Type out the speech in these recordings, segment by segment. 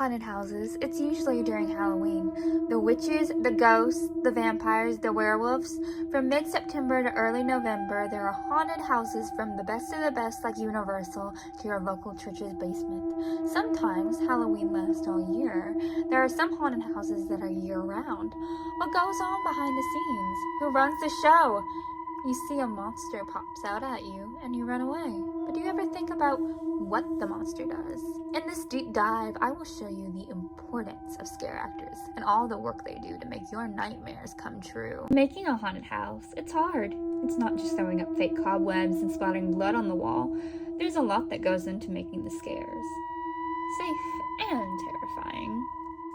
haunted houses, it's usually during Halloween. The witches, the ghosts, the vampires, the werewolves. From mid-September to early November, there are haunted houses from the best of the best like Universal to your local church's basement. Sometimes Halloween lasts all year. There are some haunted houses that are year-round. What goes on behind the scenes? Who runs the show? You see a monster pops out at you and you run away. But do you ever think about what the monster does? In this deep dive, I will show you the importance of scare actors and all the work they do to make your nightmares come true. Making a haunted house, it's hard. It's not just throwing up fake cobwebs and splattering blood on the wall. There's a lot that goes into making the scares safe and terrifying.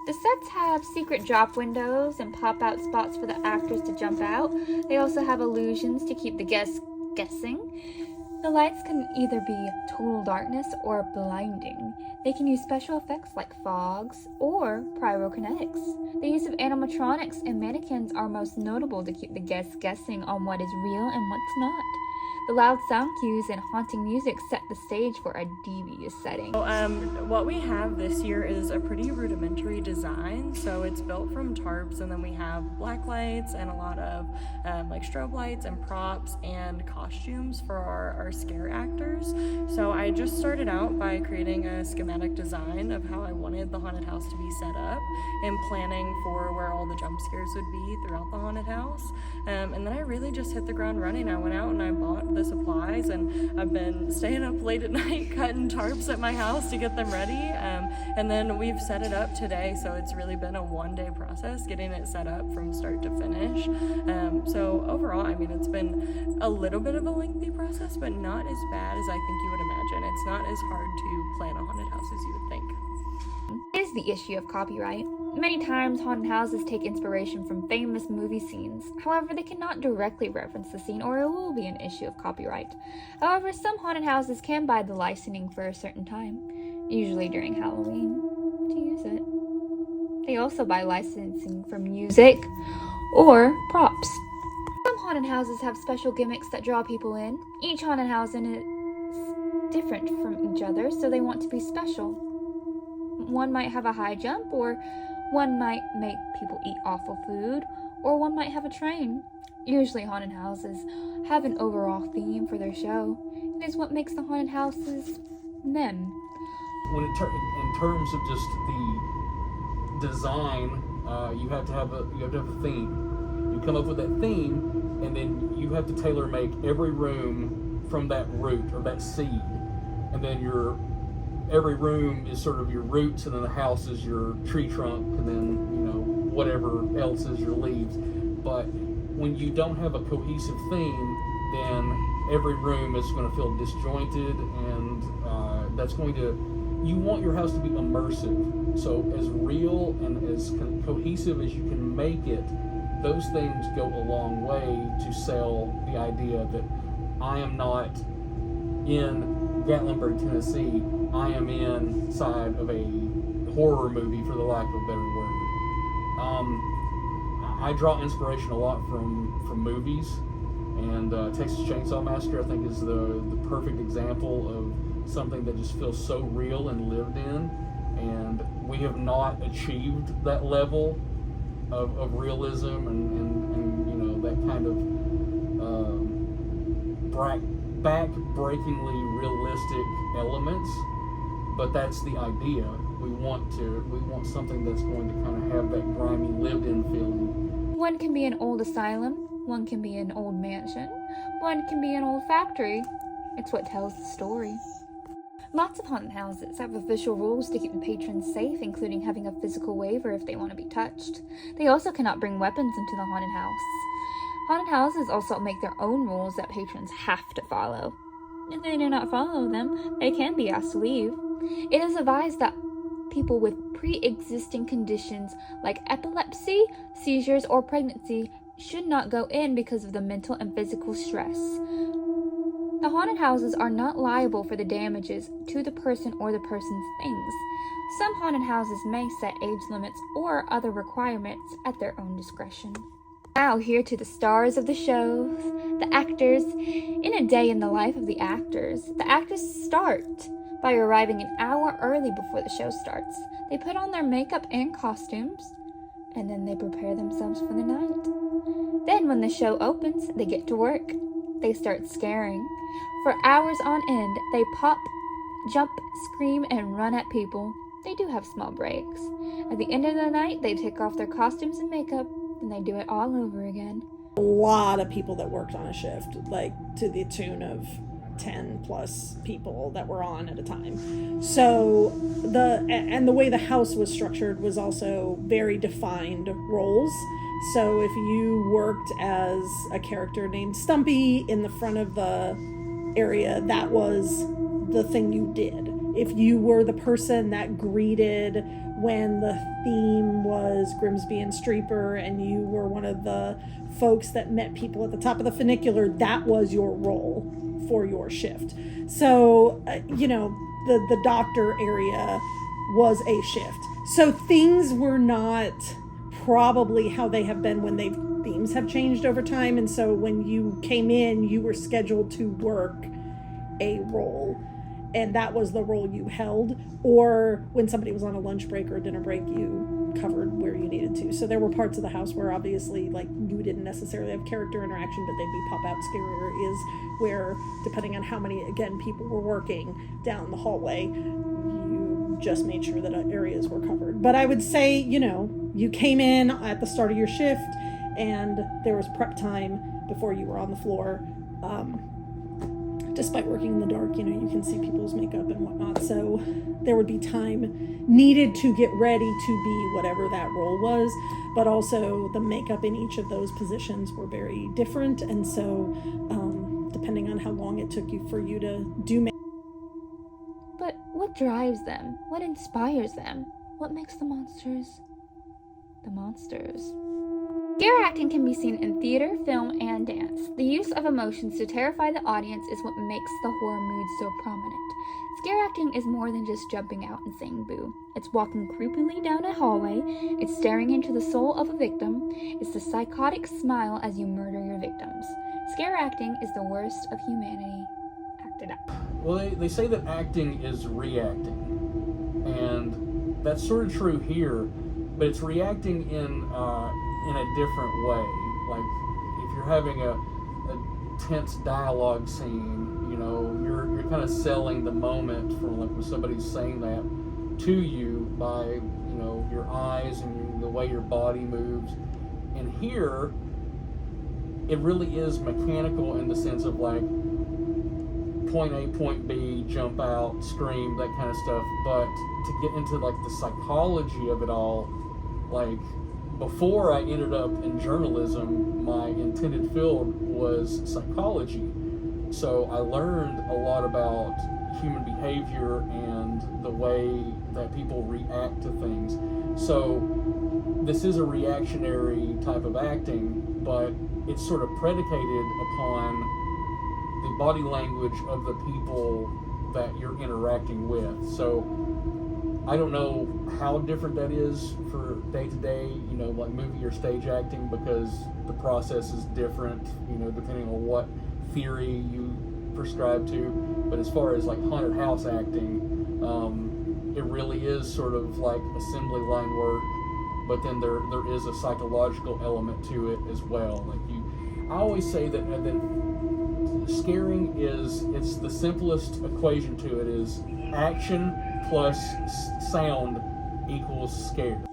The sets have secret drop windows and pop-out spots for the actors to jump out. They also have illusions to keep the guests guessing. The lights can either be total darkness or blinding. They can use special effects like fogs or pyrokinetics. The use of animatronics and mannequins are most notable to keep the guests guessing on what is real and what's not. The loud sound cues and haunting music set the stage for a devious setting. What we have this year is a pretty rudimentary design. So it's built from tarps, and then we have black lights and a lot of like strobe lights and props and costumes for our scare actors. So I just started out by creating a schematic design of how I wanted the haunted house to be set up and planning for where all the jump scares would be throughout the haunted house. And then I really just hit the ground running. I went out and I bought the supplies, and I've been staying up late at night cutting tarps at my house to get them ready, and then we've set it up today, so it's really been a one-day process getting it set up from start to finish. So overall, I mean, it's been a little bit of a lengthy process, but not as bad as I think you would imagine. It's not as hard to plan a haunted house as you would think. Is the issue of copyright. Many times haunted houses take inspiration from famous movie scenes. However, they cannot directly reference the scene or it will be an issue of copyright. However, some haunted houses can buy the licensing for a certain time, usually during Halloween, to use it. They also buy licensing for music or props. Some haunted houses have special gimmicks that draw people in. Each haunted house is different from each other, so they want to be special. One might have a high jump, or one might make people eat awful food, or one might have a train. Usually haunted houses have an overall theme for their show. It is what makes the haunted houses them. In terms of just the design, you have to have a theme. You come up with that theme, and then you have to tailor make every room from that root or that seed, and then every room is sort of your roots, and then the house is your tree trunk, and then whatever else is your leaves. But when you don't have a cohesive theme, then every room is going to feel disjointed, and you want your house to be immersive. So as real and as cohesive as you can make it, those things go a long way to sell the idea that I am not in Gatlinburg, Tennessee. I am inside of a horror movie, for the lack of a better word. I draw inspiration a lot from movies, and Texas Chainsaw Massacre, I think, is the perfect example of something that just feels so real and lived in, and we have not achieved that level of realism and that kind of back-breakingly realistic elements, but that's the idea. We want something that's going to kind of have that grimy, lived-in feeling. One can be an old asylum, one can be an old mansion, one can be an old factory. It's what tells the story. Lots of haunted houses have official rules to keep the patrons safe, including having a physical waiver if they want to be touched. They also cannot bring weapons into the haunted house. Haunted houses also make their own rules that patrons have to follow. If they do not follow them, they can be asked to leave. It is advised that people with pre-existing conditions like epilepsy, seizures, or pregnancy should not go in because of the mental and physical stress. The haunted houses are not liable for the damages to the person or the person's things. Some haunted houses may set age limits or other requirements at their own discretion. Now here to the stars of the shows, the actors. In a day in the life of the actors start by arriving an hour early before the show starts. They put on their makeup and costumes, and then they prepare themselves for the night. Then when the show opens, they get to work. They start scaring. For hours on end, they pop, jump, scream, and run at people. They do have small breaks. At the end of the night, they take off their costumes and makeup, and they do it all over again. A lot of people that worked on a shift, like to the tune of 10 plus people that were on at a time. So the way the house was structured was also very defined roles. So if you worked as a character named Stumpy in the front of the area, that was the thing you did. If you were the person that greeted when the theme was Grimsby and Streeper, and you were one of the folks that met people at the top of the funicular, that was your role for your shift. So, the doctor area was a shift. So things were not probably how they have been when themes have changed over time. And so when you came in, you were scheduled to work a role, and that was the role you held. Or when somebody was on a lunch break or a dinner break, you covered where you needed to. So there were parts of the house where obviously like you didn't necessarily have character interaction, but they'd be pop out scarier, is where, depending on how many, again, people were working down the hallway, you just made sure that areas were covered. But I would say, you came in at the start of your shift and there was prep time before you were on the floor. Despite working in the dark, you can see people's makeup and whatnot. So there would be time needed to get ready to be whatever that role was. But also the makeup in each of those positions were very different. And so depending on how long it took for you to do makeup. But what drives them? What inspires them? What makes the monsters the monsters? Scare acting can be seen in theater, film, and dance. The use of emotions to terrify the audience is what makes the horror mood so prominent. Scare acting is more than just jumping out and saying boo. It's walking creepily down a hallway, it's staring into the soul of a victim, it's the psychotic smile as you murder your victims. Scare acting is the worst of humanity acted out. Well, they say that acting is reacting, and that's sort of true here, but it's reacting in a different way. Like if you're having a tense dialogue scene, you're kind of selling the moment from like when somebody's saying that to you by your eyes and the way your body moves. And here, it really is mechanical in the sense of like point A, point B, jump out, scream, that kind of stuff. But to get into like the psychology of it all, like before I ended up in journalism, my intended field was psychology. So I learned a lot about human behavior and the way that people react to things. So this is a reactionary type of acting, but it's sort of predicated upon the body language of the people that you're interacting with. So I don't know how different that is for day to day, like movie or stage acting, because the process is different, depending on what theory you prescribe to. But as far as like haunted house acting, it really is sort of like assembly line work, but then there is a psychological element to it as well. I always say that scaring it's the simplest equation to it is action plus sound equals scare.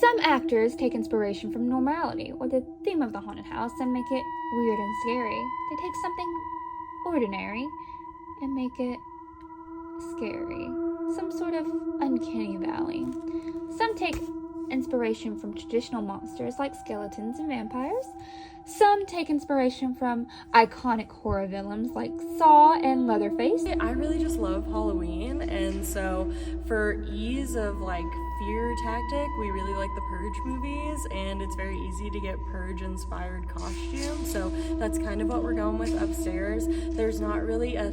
Some actors take inspiration from normality or the theme of the haunted house and make it weird and scary. They take something ordinary and make it scary. Some sort of uncanny valley. Some take inspiration from traditional monsters like skeletons and vampires. Some take inspiration from iconic horror villains like Saw and Leatherface. I really just love Halloween, and so for ease of like fear tactic, we really like the Purge movies, and it's very easy to get Purge-inspired costumes, so that's kind of what we're going with upstairs. There's not really a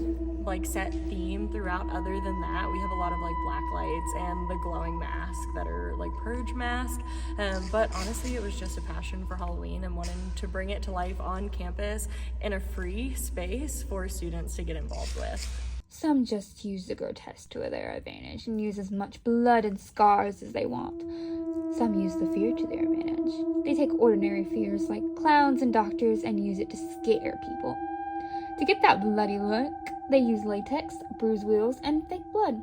set theme throughout other than that. We have a lot of black lights and the glowing mask that are Purge mask, but honestly it was just a passion for Halloween and wanting to bring it to life on campus in a free space for students to get involved with. Some just use the grotesque to their advantage and use as much blood and scars as they want. Some use the fear to their advantage. They take ordinary fears like clowns and doctors and use it to scare people. To get that bloody look, they use latex, bruise wheels, and fake blood.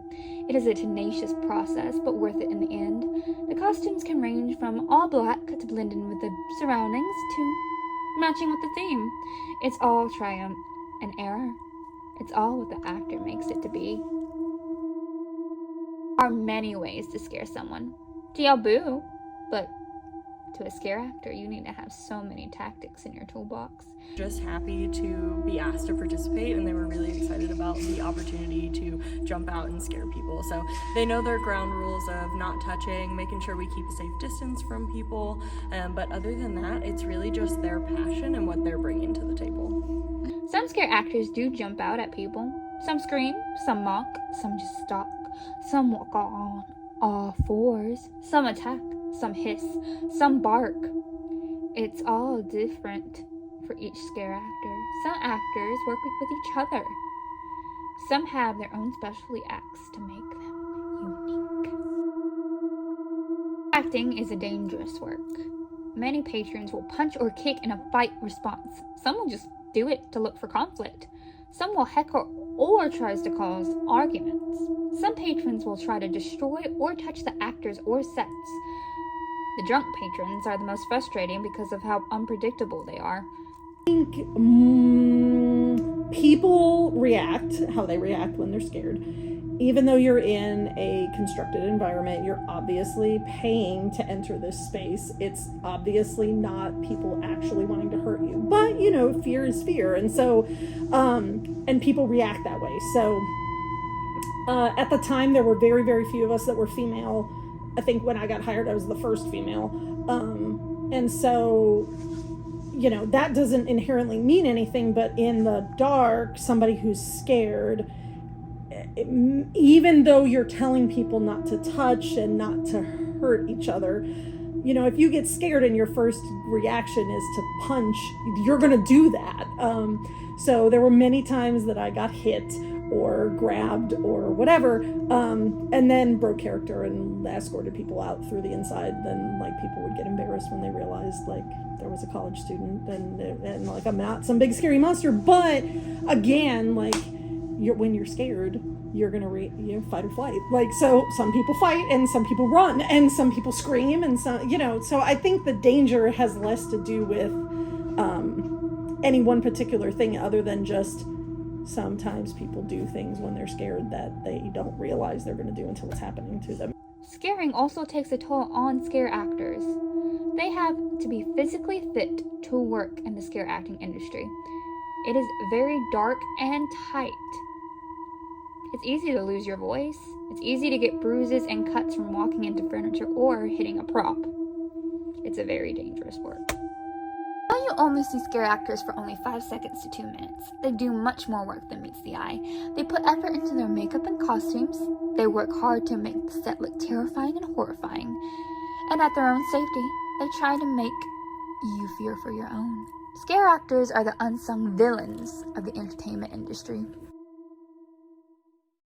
It is a tenacious process, but worth it in the end. The costumes can range from all black to blend in with the surroundings to matching with the theme. It's all triumph and error. It's all what the actor makes it to be. There are many ways to scare someone. To yell boo, but to a scare actor, you need to have so many tactics in your toolbox. Just happy to be asked to participate, and they were really excited about the opportunity to jump out and scare people. So they know their ground rules of not touching, making sure we keep a safe distance from people, but other than that, it's really just their passion and what they're bringing to the table. Some scare actors do jump out at people. Some scream, some mock, some just stalk, some walk on all fours, some attack, some hiss, some bark. It's all different for each scare actor. Some actors work with each other. Some have their own specialty acts to make them unique. Acting is a dangerous work. Many patrons will punch or kick in a fight response. Some will just do it to look for conflict. Some will heckle or tries to cause arguments. Some patrons will try to destroy or touch the actors or sets. The drunk patrons are the most frustrating because of how unpredictable they are. I think people react how they react when they're scared. Even though you're in a constructed environment, you're obviously paying to enter this space. It's obviously not people actually wanting to hurt you. But, fear is fear. And so, and people react that way. So, at the time, there were very, very few of us that were female. I think when I got hired, I was the first female. And so, that doesn't inherently mean anything, but in the dark, somebody who's scared, even though you're telling people not to touch and not to hurt each other, if you get scared and your first reaction is to punch, you're going to do that. So there were many times that I got hit or grabbed or whatever, and then broke character and escorted people out through the inside. Then people would get embarrassed when they realized there was a college student and I'm not some big scary monster. But again, when you're scared, you're gonna fight or flight. So some people fight and some people run and some people scream and some, so I think the danger has less to do with any one particular thing other than just sometimes people do things when they're scared that they don't realize they're going to do until it's happening to them. Scaring also takes a toll on scare actors. They have to be physically fit to work in the scare acting industry. It is very dark and tight. It's easy to lose your voice. It's easy to get bruises and cuts from walking into furniture or hitting a prop. It's a very dangerous work. While you only see scare actors for only 5 seconds to 2 minutes, they do much more work than meets the eye. They put effort into their makeup and costumes. They work hard to make the set look terrifying and horrifying. And at their own safety, they try to make you fear for your own. Scare actors are the unsung villains of the entertainment industry.